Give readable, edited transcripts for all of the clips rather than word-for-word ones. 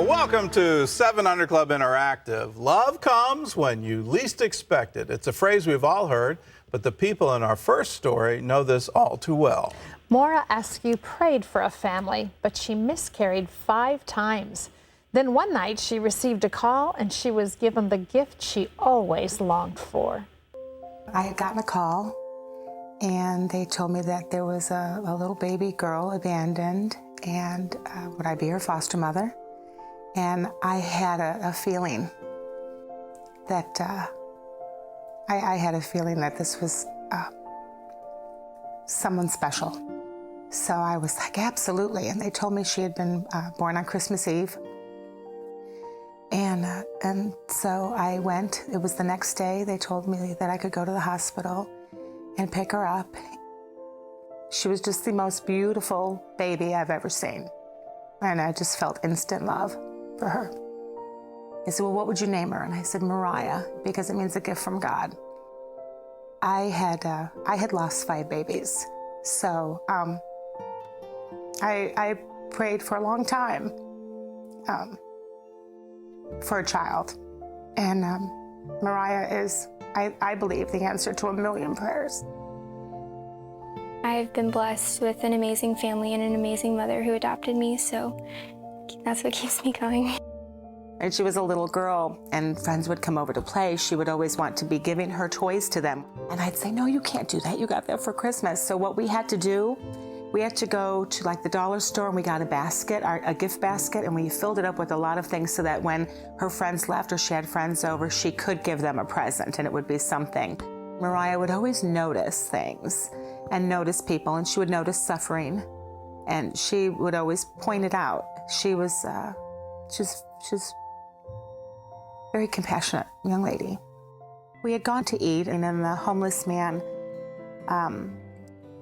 Welcome to 7 Under Club Interactive. Love comes when you least expect it. It's a phrase we've all heard, but the people in our first story know this all too well. Maura Askew prayed for a family, but she miscarried 5 times. Then one night she received a call and she was given the gift she always longed for. I had gotten a call and they told me that there was a little baby girl abandoned and would I be her foster mother? And I had a feeling that I had a feeling that this was someone special. So I was like, absolutely. And they told me she had been born on Christmas Eve. And so I went. It was the next day. They told me that I could go to the hospital and pick her up. She was just the most beautiful baby I've ever seen. And I just felt instant love for her. They said, well, what would you name her? And I said, Mariah, because it means a gift from God. I had lost 5 babies. So I prayed for a long time for a child. And Mariah is, I believe, the answer to a million prayers. I've been blessed with an amazing family and an amazing mother who adopted me, so that's what keeps me going. And she was a little girl, and friends would come over to play. She would always want to be giving her toys to them. And I'd say, no, you can't do that. You got that for Christmas. So what we had to do, we had to go to like the dollar store and we got a basket, a gift basket, and we filled it up with a lot of things so that when her friends left or she had friends over, she could give them a present and it would be something. Mariah would always notice things and notice people, and she would notice suffering, and she would always point it out. She was she's very compassionate young lady. We had gone to eat, and then the homeless man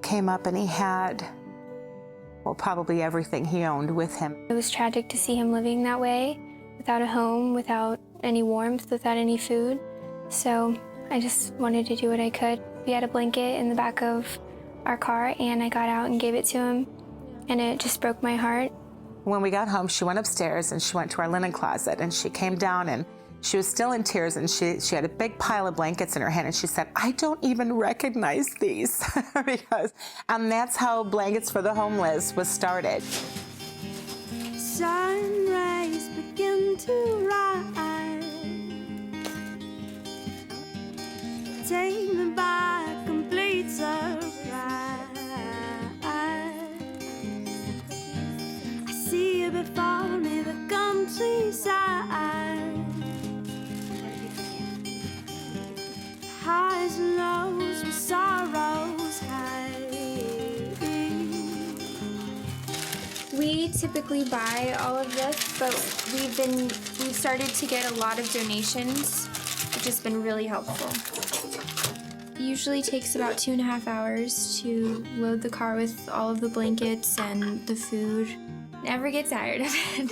came up, and he had, well, probably everything he owned with him. It was tragic to see him living that way, without a home, without any warmth, without any food. So I just wanted to do what I could. We had a blanket in the back of our car, and I got out and gave it to him, and it just broke my heart. When we got home, she went upstairs and she went to our linen closet, and she came down and she was still in tears, and she had a big pile of blankets in her hand, and she said, I don't even recognize these. And that's how Blankets for the Homeless was started. Sun rays begin to rise. Take me by a complete surprise. I see you before me, the countryside. Highs and lows with sorrows high. We typically buy all of this, but we've started to get a lot of donations, which has been really helpful. It usually takes about 2.5 hours to load the car with all of the blankets and the food. Never get tired of it.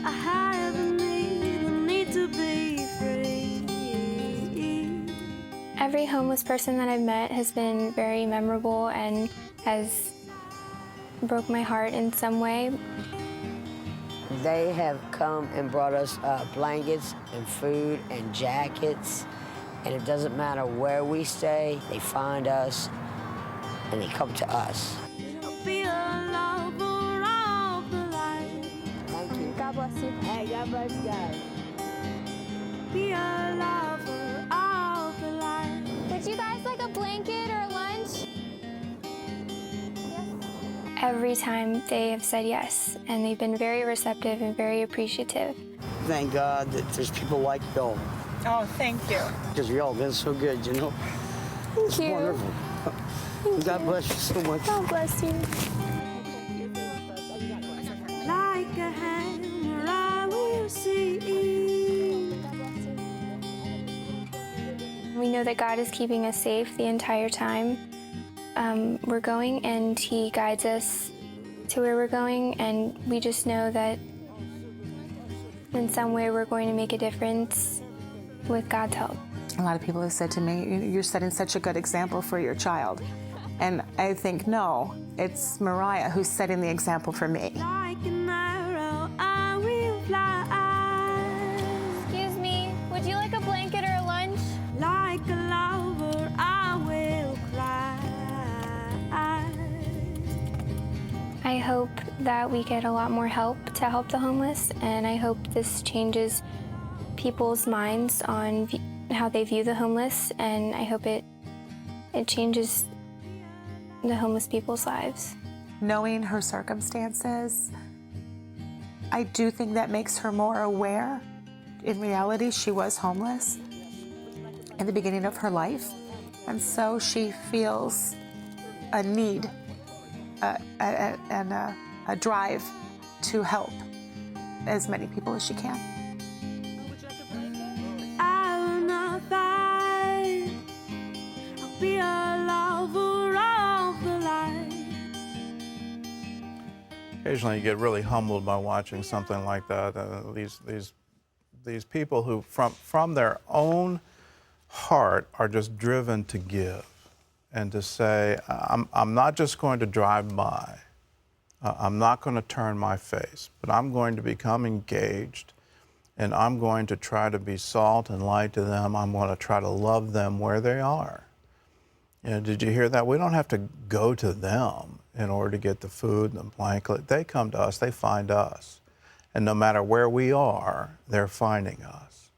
I have a need to be free. Every homeless person that I've met has been very memorable and has broke my heart in some way. They have come and brought us blankets and food and jackets, and it doesn't matter where we stay, they find us and they come to us. Be a lover of the light. Thank you. God bless you. Hey, God bless you guys. Be a lover of the light. Would you guys like a blanket or lunch? Every time they have said yes, and they've been very receptive and very appreciative. Thank God that there's people like y'all. Oh, thank you. Because y'all been so good, you know? Thank you. Wonderful. God bless you so much. God bless you. Like a hammer I will see. We know that God is keeping us safe the entire time we're going, and He guides us to where we're going, and we just know that in some way we're going to make a difference with God's help. A lot of people have said to me, you're setting such a good example for your child. And I think, no, it's Mariah who's setting the example for me. Like an arrow, I will fly. Excuse me, would you like a blanket or a lunch? Like a lover, I will cry. I hope that we get a lot more help to help the homeless, and I hope this changes people's minds on how they view the homeless, and I hope it changes the homeless people's lives. Knowing her circumstances, I do think that makes her more aware. In reality, she was homeless in the beginning of her life, and so she feels a need and a drive to help as many people as she can. I will not fight. I'll be a lover of the light. Occasionally, you get really humbled by watching something like that. These people who, from their own heart, are just driven to give and to say, I'm not just going to drive by. I'm not going to turn my face, but I'm going to become engaged, and I'm going to try to be salt and light to them. I'm going to try to love them where they are. You know, did you hear that? We don't have to go to them in order to get the food and the blanket. They come to us, they find us. And no matter where we are, they're finding us.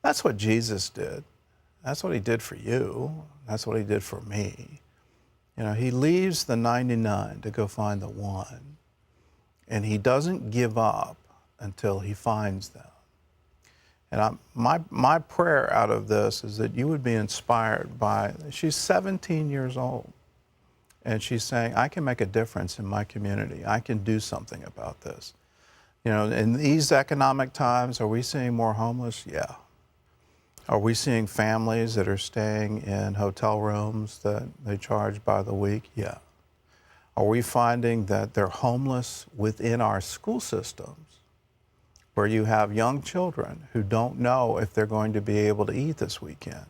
That's what Jesus did. That's what he did for you. That's what he did for me. You know, he leaves the 99 to go find the one. And he doesn't give up until he finds them. And my prayer out of this is that you would be inspired by, she's 17 years old. And she's saying, I can make a difference in my community. I can do something about this. You know, in these economic times, are we seeing more homeless? Yeah. Are we seeing families that are staying in hotel rooms that they charge by the week? Yeah. Are we finding that they're homeless within our school systems, where you have young children who don't know if they're going to be able to eat this weekend,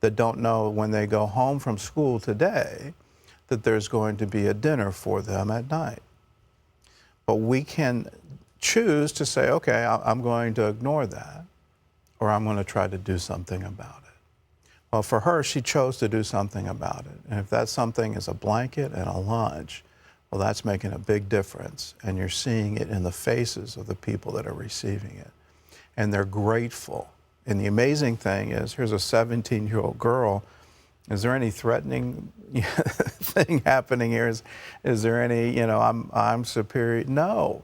that don't know when they go home from school today that there's going to be a dinner for them at night? But we can choose to say, okay, I'm going to ignore that, or I'm going to try to do something about it. Well, for her, she chose to do something about it. And if that something is a blanket and a lunch, well, that's making a big difference. And you're seeing it in the faces of the people that are receiving it. And they're grateful. And the amazing thing is, here's a 17-year-old girl. Is there any threatening thing happening here? Is there any, you know, I'm superior? No.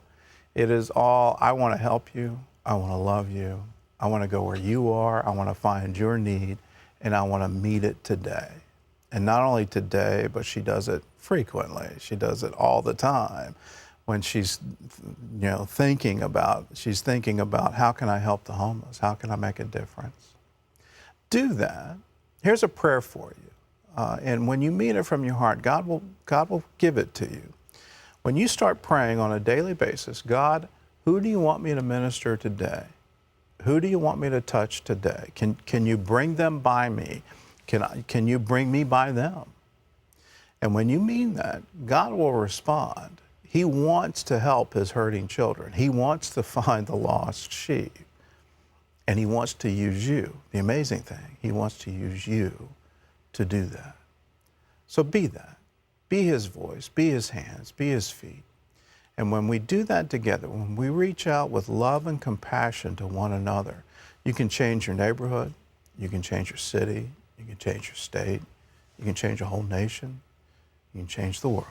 It is all, I want to help you. I want to love you. I want to go where you are. I want to find your need, and I want to meet it today. And not only today, but she does it frequently. She does it all the time when she's, you know, thinking about how can I help the homeless? How can I make a difference? Do that. Here's a prayer for you. And when you mean it from your heart, God will give it to you. When you start praying on a daily basis, God, who do you want me to minister today? Who do you want me to touch today? Can you bring them by me? Can you bring me by them? And when you mean that, God will respond. He wants to help his hurting children. He wants to find the lost sheep. And he wants to use you. The amazing thing, he wants to use you to do that. So be that. Be his voice, be his hands, be his feet. And when we do that together, when we reach out with love and compassion to one another, you can change your neighborhood, you can change your city, you can change your state, you can change a whole nation, you can change the world.